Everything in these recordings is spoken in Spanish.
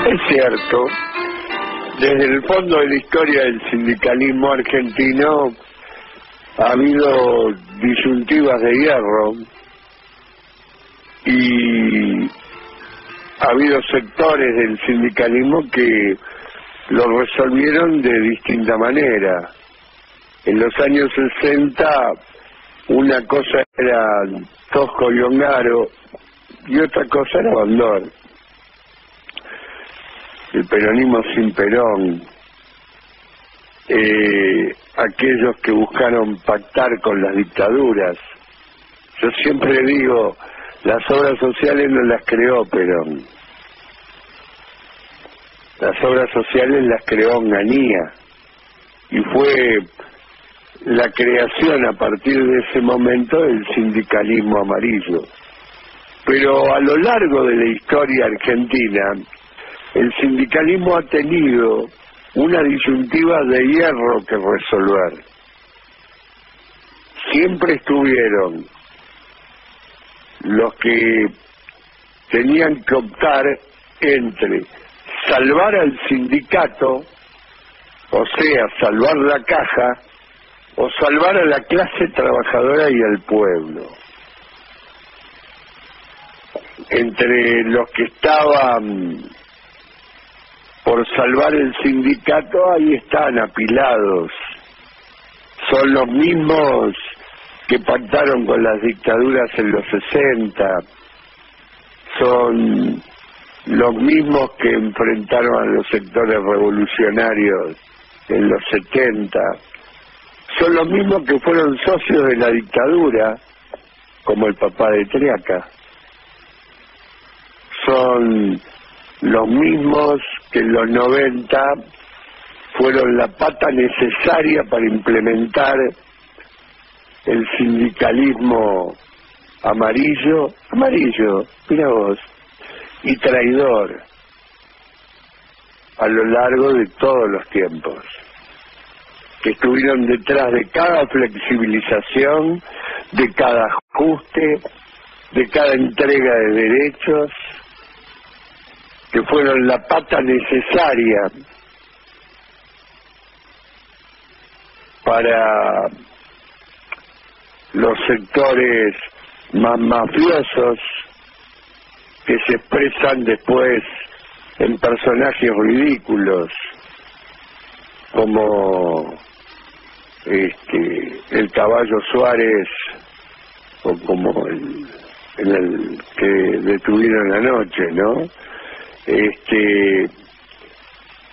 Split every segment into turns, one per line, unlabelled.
Es cierto, desde el fondo de la historia del sindicalismo argentino ha habido disyuntivas de hierro y ha habido sectores del sindicalismo que lo resolvieron de distinta manera. En los años 60 una cosa era Tosco y Ongaro y otra cosa era Bandor. El peronismo sin Perón, aquellos que buscaron pactar con las dictaduras. Yo siempre digo, las obras sociales no las creó Perón, las obras sociales las creó Onganía, y fue la creación a partir de ese momento del sindicalismo amarillo. Pero a lo largo de la historia argentina, el sindicalismo ha tenido una disyuntiva de hierro que resolver. Siempre estuvieron los que tenían que optar entre salvar al sindicato, o sea, salvar la caja, o salvar a la clase trabajadora y al pueblo. Entre los que estaban por salvar el sindicato, ahí están apilados. Son los mismos que pactaron con las dictaduras en los 60. Son los mismos que enfrentaron a los sectores revolucionarios en los 70. Son los mismos que fueron socios de la dictadura, como el papá de Triaca. Son los mismos que en los 90 fueron la pata necesaria para implementar el sindicalismo amarillo, mira vos, y traidor a lo largo de todos los tiempos, que estuvieron detrás de cada flexibilización, de cada ajuste, de cada entrega de derechos, que fueron la pata necesaria para los sectores más mafiosos que se expresan después en personajes ridículos como el Caballo Suárez, o como el que detuvieron anoche, ¿no?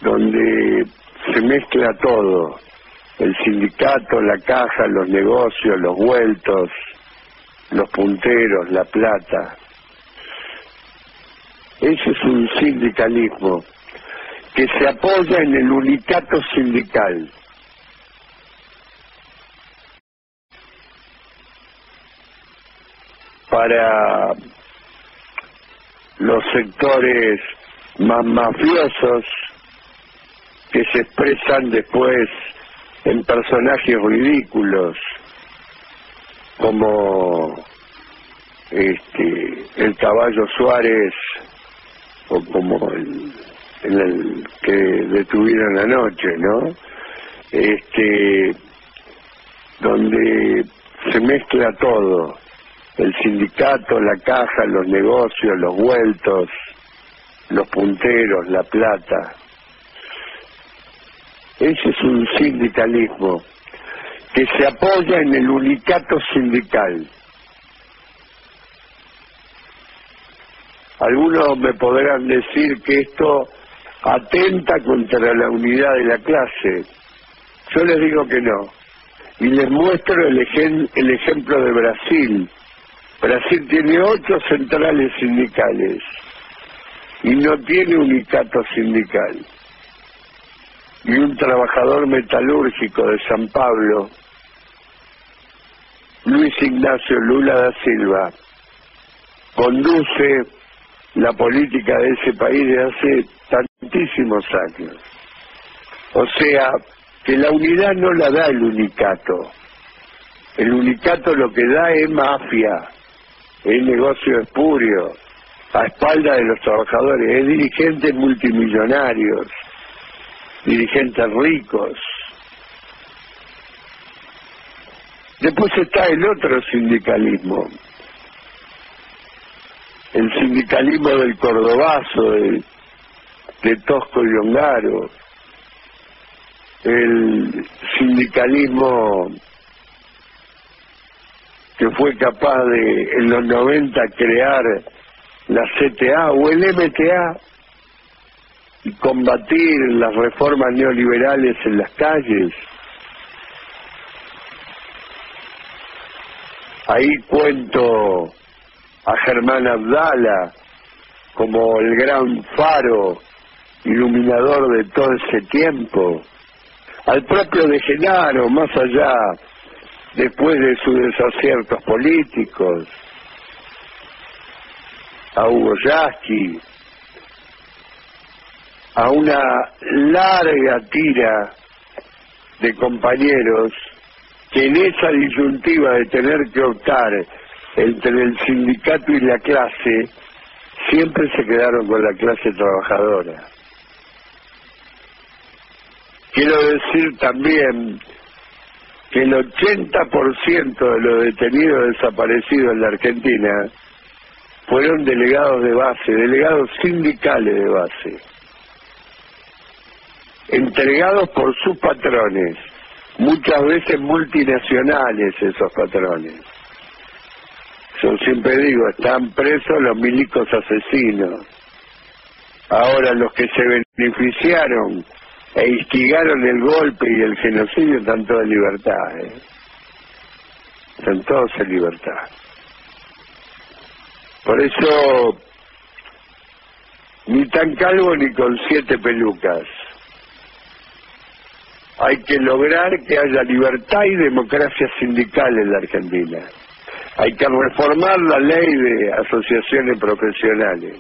Donde se mezcla todo: el sindicato, la caja, los negocios, los vueltos, los punteros, la plata. Ese es un sindicalismo que se apoya en el unicato sindical. Para los sectores más mafiosos que se expresan después en personajes ridículos como el Caballo Suárez, o como el que detuvieron anoche, ¿no? Donde se mezcla todo: el sindicato, la caja, los negocios, los vueltos, los punteros, la plata. Ese es un sindicalismo que se apoya en el unicato sindical. Algunos me podrán decir que esto atenta contra la unidad de la clase. Yo les digo que no. Y les muestro el ejemplo de Brasil. Brasil tiene 8 centrales sindicales y no tiene unicato sindical. Y un trabajador metalúrgico de San Pablo, Luis Ignacio Lula da Silva, conduce la política de ese país de hace tantísimos años. O sea, que la unidad no la da el unicato. El unicato lo que da es mafia, es negocio espurio, a espaldas de los trabajadores, es dirigentes multimillonarios, dirigentes ricos. Después está el otro sindicalismo, el sindicalismo del Cordobazo, de Tosco y Ongaro, el sindicalismo que fue capaz de en los 90 crear la CTA o el MTA y combatir las reformas neoliberales en las calles. Ahí cuento a Germán Abdala como el gran faro iluminador de todo ese tiempo, al propio De Genaro, más allá, después de sus desaciertos políticos, a Hugo Yasky, a una larga tira de compañeros que en esa disyuntiva de tener que optar entre el sindicato y la clase, siempre se quedaron con la clase trabajadora. Quiero decir también que el 80% de los detenidos desaparecidos en la Argentina fueron delegados de base, delegados sindicales de base, entregados por sus patrones, muchas veces multinacionales esos patrones. Yo siempre digo, están presos los milicos asesinos. Ahora los que se beneficiaron e instigaron el golpe y el genocidio están todos en libertad, están todos en libertad. Por eso, ni tan calvo ni con 7 pelucas. Hay que lograr que haya libertad y democracia sindical en la Argentina. Hay que reformar la ley de asociaciones profesionales.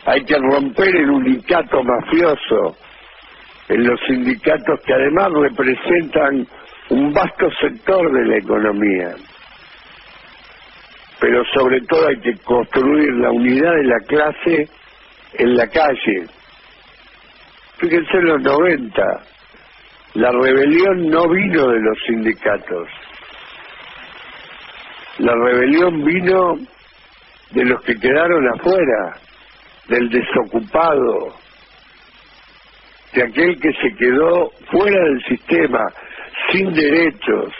Hay que romper el unicato mafioso en los sindicatos que además representan un vasto sector de la economía. Pero sobre todo hay que construir la unidad de la clase en la calle. Fíjense en los 90, la rebelión no vino de los sindicatos. La rebelión vino de los que quedaron afuera, del desocupado, de aquel que se quedó fuera del sistema, sin derechos.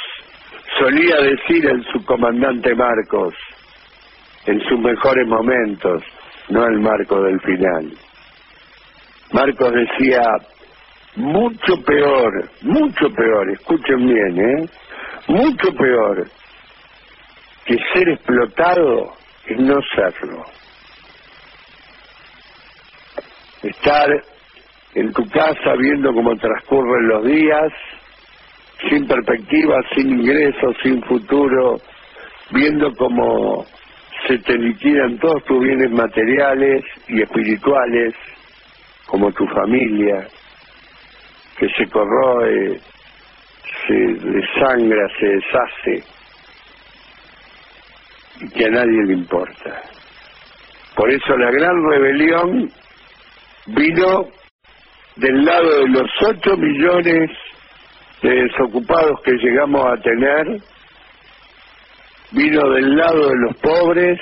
Solía decir el subcomandante Marcos, en sus mejores momentos, no el Marcos del final. Marcos decía, mucho peor, escuchen bien, mucho peor que ser explotado es no serlo. Estar en tu casa viendo cómo transcurren los días, sin perspectiva, sin ingresos, sin futuro, viendo cómo se te liquidan todos tus bienes materiales y espirituales, como tu familia, que se corroe, se desangra, se deshace, y que a nadie le importa. Por eso la gran rebelión vino del lado de los 8 millones de desocupados que llegamos a tener, vino del lado de los pobres,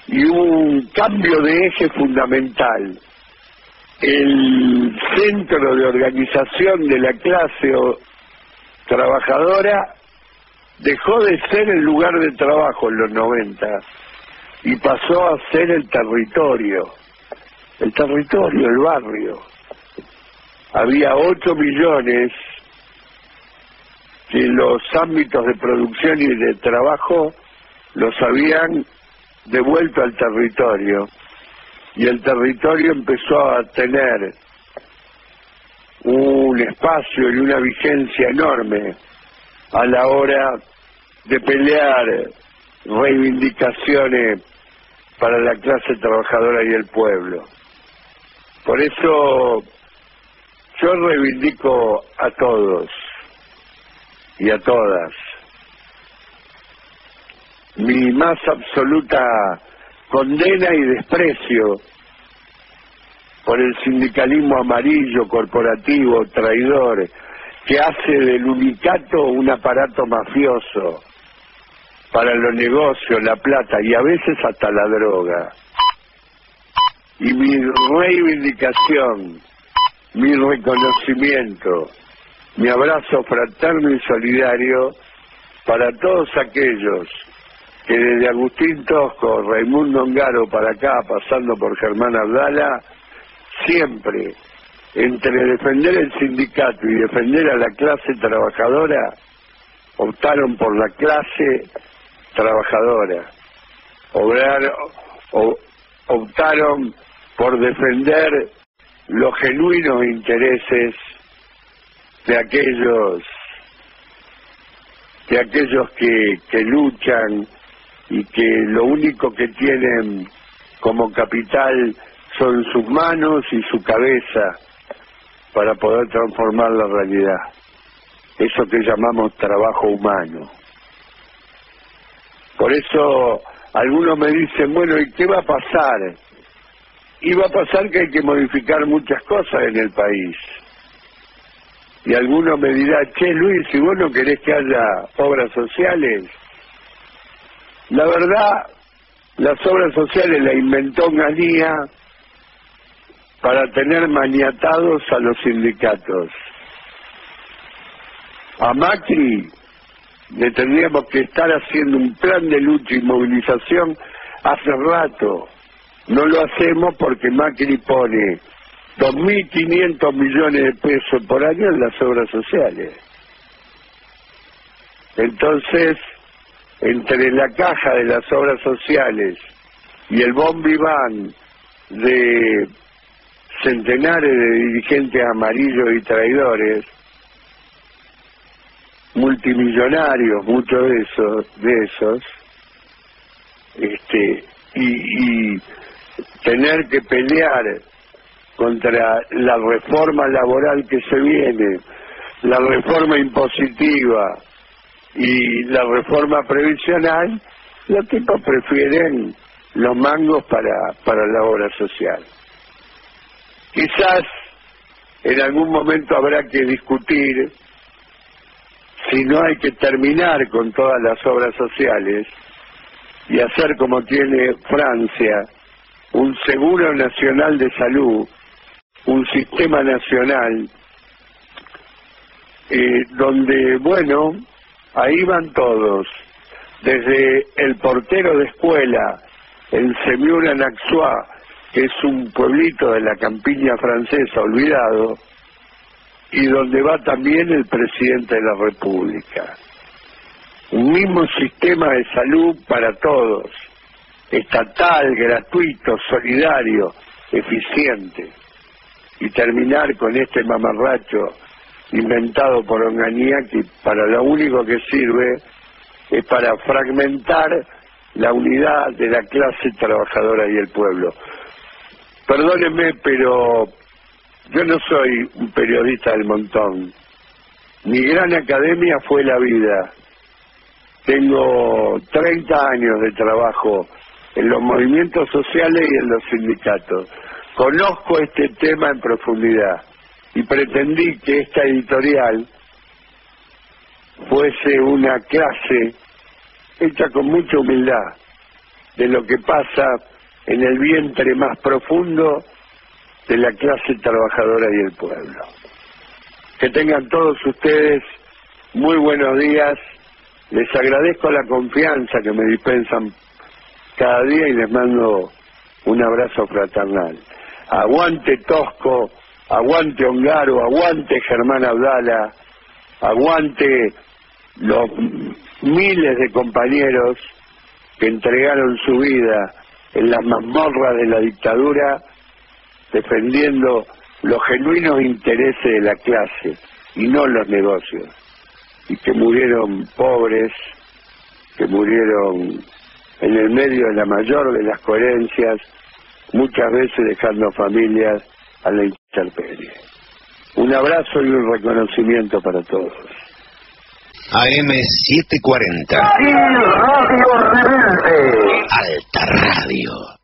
y hubo un cambio de eje fundamental. El centro de organización de la clase trabajadora dejó de ser el lugar de trabajo en los 90 y pasó a ser el territorio, el barrio. Había 8 millones que los ámbitos de producción y de trabajo los habían devuelto al territorio, y el territorio empezó a tener un espacio y una vigencia enorme a la hora de pelear reivindicaciones para la clase trabajadora y el pueblo. Por eso yo reivindico a todos y a todas mi más absoluta condena y desprecio por el sindicalismo amarillo, corporativo, traidor, que hace del unicato un aparato mafioso para los negocios, la plata y a veces hasta la droga. Y mi reivindicación, mi reconocimiento, mi abrazo fraterno y solidario para todos aquellos que desde Agustín Tosco, Raimundo Ongaro para acá, pasando por Germán Abdala, siempre, entre defender el sindicato y defender a la clase trabajadora, optaron por la clase trabajadora, optaron por defender los genuinos intereses de aquellos que luchan y que lo único que tienen como capital son sus manos y su cabeza para poder transformar la realidad. Eso que llamamos trabajo humano. Por eso algunos me dicen, bueno, ¿y qué va a pasar? Y va a pasar que hay que modificar muchas cosas en el país. Y alguno me dirá, che Luis, si vos no querés que haya obras sociales, la verdad, las obras sociales las inventó Onganía para tener maniatados a los sindicatos. A Macri le tendríamos que estar haciendo un plan de lucha y movilización hace rato. No lo hacemos porque Macri pone 2.500 millones de pesos por año en las obras sociales. Entonces, entre la caja de las obras sociales y el bombiván de centenares de dirigentes amarillos y traidores, multimillonarios, muchos de esos, y tener que pelear contra la reforma laboral que se viene, la reforma impositiva y la reforma previsional, los tipos prefieren los mangos para la obra social. Quizás en algún momento habrá que discutir si no hay que terminar con todas las obras sociales y hacer como tiene Francia, un seguro nacional de salud, un sistema nacional, donde, bueno, ahí van todos, desde el portero de escuela en Semur-en-Auxois, que es un pueblito de la campiña francesa olvidado, y donde va también el presidente de la República. Un mismo sistema de salud para todos, estatal, gratuito, solidario, eficiente, y terminar con este mamarracho inventado por Onganía, que para lo único que sirve es para fragmentar la unidad de la clase trabajadora y el pueblo. Perdónenme, pero yo no soy un periodista del montón. Mi gran academia fue la vida. Tengo 30 años de trabajo en los movimientos sociales y en los sindicatos. Conozco este tema en profundidad y pretendí que esta editorial fuese una clase hecha con mucha humildad de lo que pasa en el vientre más profundo de la clase trabajadora y el pueblo. Que tengan todos ustedes muy buenos días. Les agradezco la confianza que me dispensan cada día y les mando un abrazo fraternal. Aguante Tosco, aguante Ongaro, aguante Germán Abdala, aguante los miles de compañeros que entregaron su vida en las mazmorras de la dictadura defendiendo los genuinos intereses de la clase y no los negocios, y que murieron pobres, que murieron en el medio de la mayor de las coherencias, muchas veces dejando familias a la intemperie. Un abrazo y un reconocimiento para todos.
AM740.
Y Radio Rebelde.
Alta Radio.